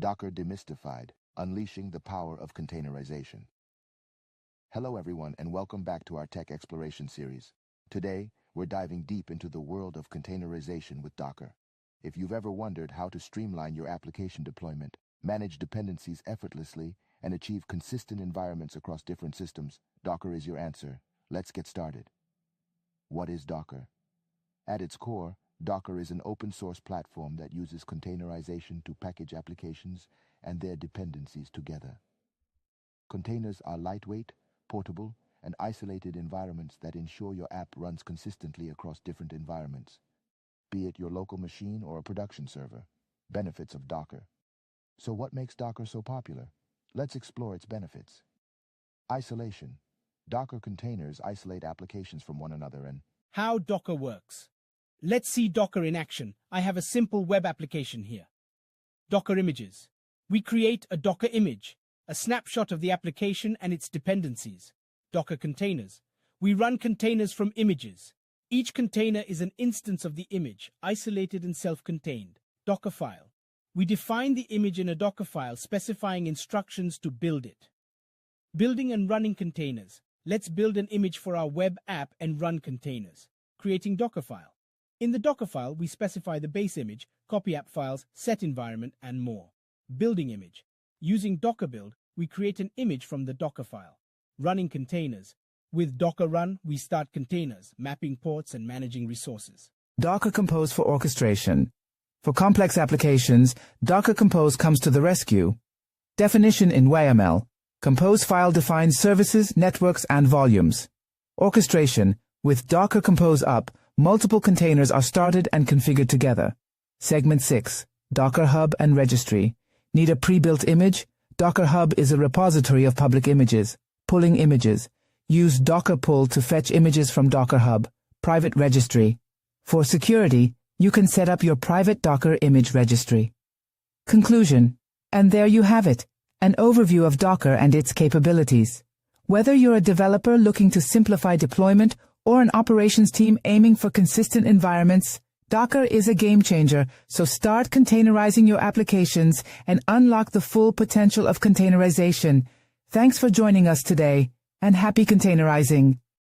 Docker Demystified, Unleashing the Power of Containerization. Hello everyone and welcome back to our Tech Exploration series. Today, we're diving deep into the world of containerization with Docker. If you've ever wondered how to streamline your application deployment, manage dependencies effortlessly, and achieve consistent environments across different systems, Docker is your answer. Let's get started. What is Docker? At its core, Docker is an open-source platform that uses containerization to package applications and their dependencies together. Containers are lightweight, portable, and isolated environments that ensure your app runs consistently across different environments, be it your local machine or a production server. Benefits of Docker. So what makes Docker so popular? Let's explore its benefits. Isolation. Docker containers isolate applications from one another and How Docker works. Let's see Docker in action. I have a simple web application here. Docker images. We create a Docker image, a snapshot of the application and its dependencies. Docker containers. We run containers from images. Each container is an instance of the image, isolated and self-contained. Docker file. We define the image in a Docker file specifying instructions to build it. Building and running containers. Let's build an image for our web app and run containers. Creating Docker file. In the Docker file, we specify the base image, copy app files, set environment, and more. Building image. Using Docker build, we create an image from the Docker file. Running containers. With Docker run, we start containers, mapping ports and managing resources. Docker Compose for orchestration. For complex applications, Docker Compose comes to the rescue. Definition in YAML. Compose file defines services, networks, and volumes. Orchestration. With Docker Compose up, multiple containers are started and configured together. Segment 6. Docker Hub and Registry. Need a pre-built image? Docker Hub is a repository of public images. Pulling images. Use Docker Pull to fetch images from Docker Hub. Private Registry. For security, you can set up your private Docker image registry. Conclusion. And there you have it. An overview of Docker and its capabilities. Whether you're a developer looking to simplify deployment or an operations team aiming for consistent environments, Docker is a game changer, so start containerizing your applications and unlock the full potential of containerization. Thanks for joining us today, and happy containerizing.